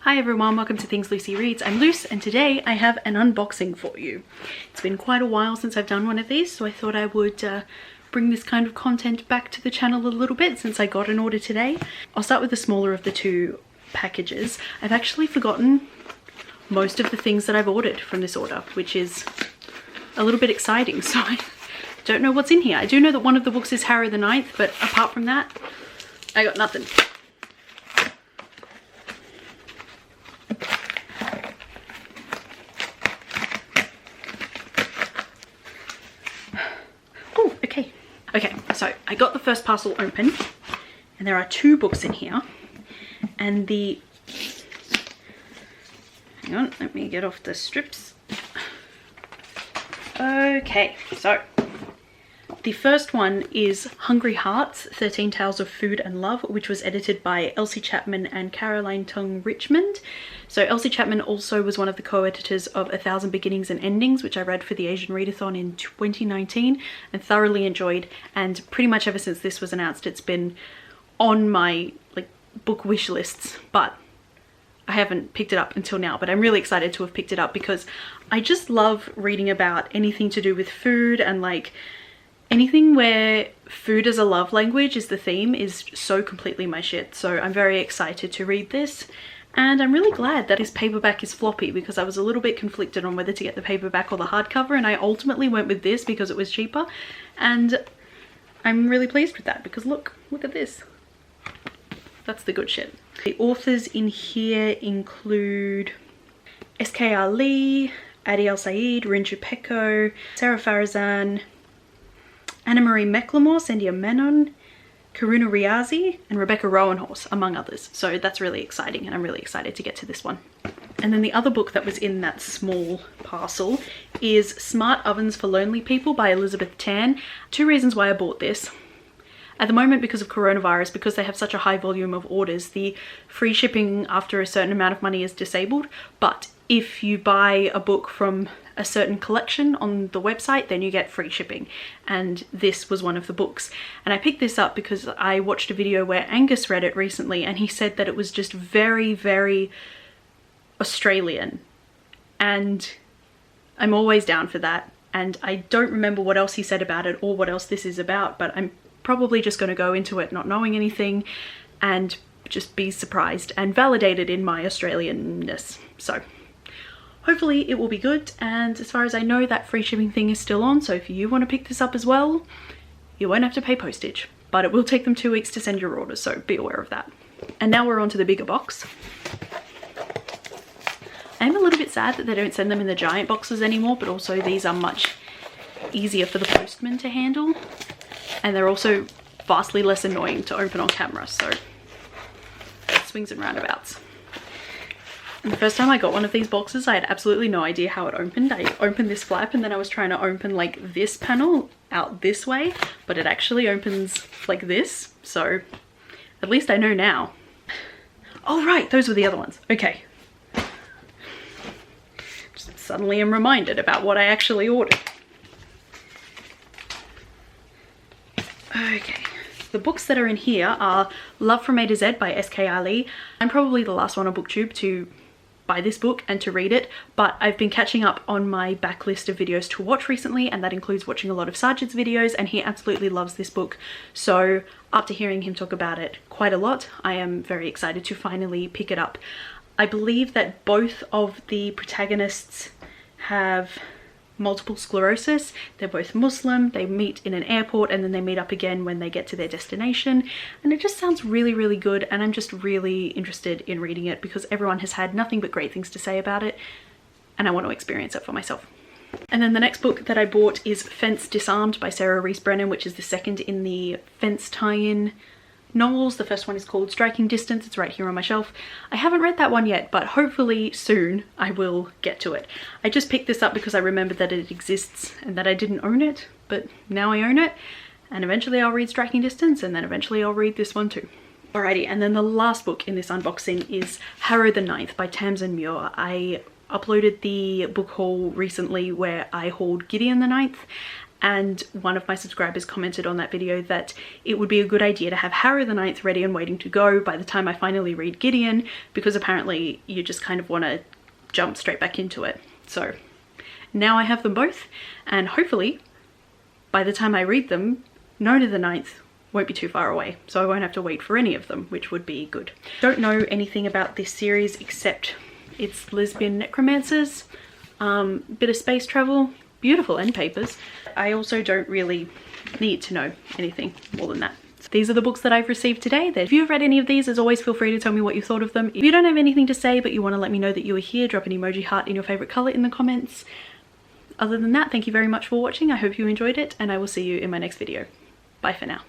Hi everyone, welcome to Things Lucy Reads. I'm Luce and today I have an unboxing for you. It's been quite a while since I've done one of these, so I thought I would bring this kind of content back to the channel a little bit since I got an order today. I'll start with the smaller of the two packages. I've actually forgotten most of the things that I've ordered from this order, which is a little bit exciting, so I don't know what's in here. I do know that one of the books is Harrow the Ninth, but apart from that, I got nothing. Okay, so I got the first parcel open and there are two books in here and hang on, let me get off the strips. Okay, so the first one is Hungry Hearts, 13 Tales of Food and Love, which was edited by Elsie Chapman and Caroline Tung Richmond. So Elsie Chapman also was one of the co-editors of A Thousand Beginnings and Endings, which I read for the Asian Readathon in 2019 and thoroughly enjoyed. And pretty much ever since this was announced, it's been on my book wish lists, but I haven't picked it up until now. But I'm really excited to have picked it up because I just love reading about anything to do with food, and anything where food as a love language is the theme is so completely my shit. So I'm very excited to read this, and I'm really glad that this paperback is floppy because I was a little bit conflicted on whether to get the paperback or the hardcover, and I ultimately went with this because it was cheaper, and I'm really pleased with that because look at this. That's the good shit. The authors in here include S.K.R. Lee, Adi El-Said, Rinju Peko, Sarah Farizan, Anna Marie McLemore, Sandia Menon, Karuna Riazi, and Rebecca Rowanhorse, among others. So that's really exciting, and I'm really excited to get to this one. And then the other book that was in that small parcel is Smart Ovens for Lonely People by Elizabeth Tan. Two reasons why I bought this. At the moment, because of coronavirus, because they have such a high volume of orders, the free shipping after a certain amount of money is disabled. But if you buy a book from a certain collection on the website, then you get free shipping, and this was one of the books. And I picked this up because I watched a video where Angus read it recently and he said that it was just very, very Australian, and I'm always down for that. And I don't remember what else he said about it or what else this is about, but I'm probably just going to go into it not knowing anything and just be surprised and validated in my Australianness. So hopefully it will be good, and as far as I know, that free shipping thing is still on, so if you want to pick this up as well, you won't have to pay postage, but it will take them 2 weeks to send your order, so be aware of that. And now we're on to the bigger box. I'm a little bit sad that they don't send them in the giant boxes anymore, but also these are much easier for the postman to handle, and they're also vastly less annoying to open on camera, so swings and roundabouts. And the first time I got one of these boxes, I had absolutely no idea how it opened. I opened this flap and then I was trying to open this panel out this way, but it actually opens like this. So at least I know now. Oh right, those were the other ones. Okay. Just suddenly am reminded about what I actually ordered. Okay. The books that are in here are Love from A to Z by S.K.R. Lee. I'm probably the last one on BookTube to buy this book and to read it, but I've been catching up on my backlist of videos to watch recently, and that includes watching a lot of Sargent's videos, and he absolutely loves this book. So after hearing him talk about it quite a lot, I am very excited to finally pick it up. I believe that both of the protagonists have multiple sclerosis. They're both Muslim, they meet in an airport, and then they meet up again when they get to their destination, and it just sounds really, really good, and I'm just really interested in reading it because everyone has had nothing but great things to say about it, and I want to experience it for myself. And then the next book that I bought is Fence Disarmed by Sarah Rees Brennan, which is the second in the Fence tie-in novels. The first one is called Striking Distance. It's right here on my shelf. I haven't read that one yet, but hopefully soon I will get to it. I just picked this up because I remembered that it exists and that I didn't own it, but now I own it, and eventually I'll read Striking Distance, and then eventually I'll read this one too. Alrighty, and then the last book in this unboxing is Harrow the Ninth by Tamsin Muir. I uploaded the book haul recently where I hauled Gideon the Ninth, and one of my subscribers commented on that video that it would be a good idea to have Harrow the Ninth ready and waiting to go by the time I finally read Gideon, because apparently you just kind of want to jump straight back into it. So now I have them both, and hopefully by the time I read them, Nona the Ninth won't be too far away, so I won't have to wait for any of them, which would be good. Don't know anything about this series except it's lesbian necromancers, bit of space travel, beautiful end papers. I also don't really need to know anything more than that. So these are the books that I've received today. If you've read any of these, as always, feel free to tell me what you thought of them. If you don't have anything to say but you want to let me know that you were here, drop an emoji heart in your favorite color in the comments. Other than that, thank you very much for watching. I hope you enjoyed it, and I will see you in my next video. Bye for now.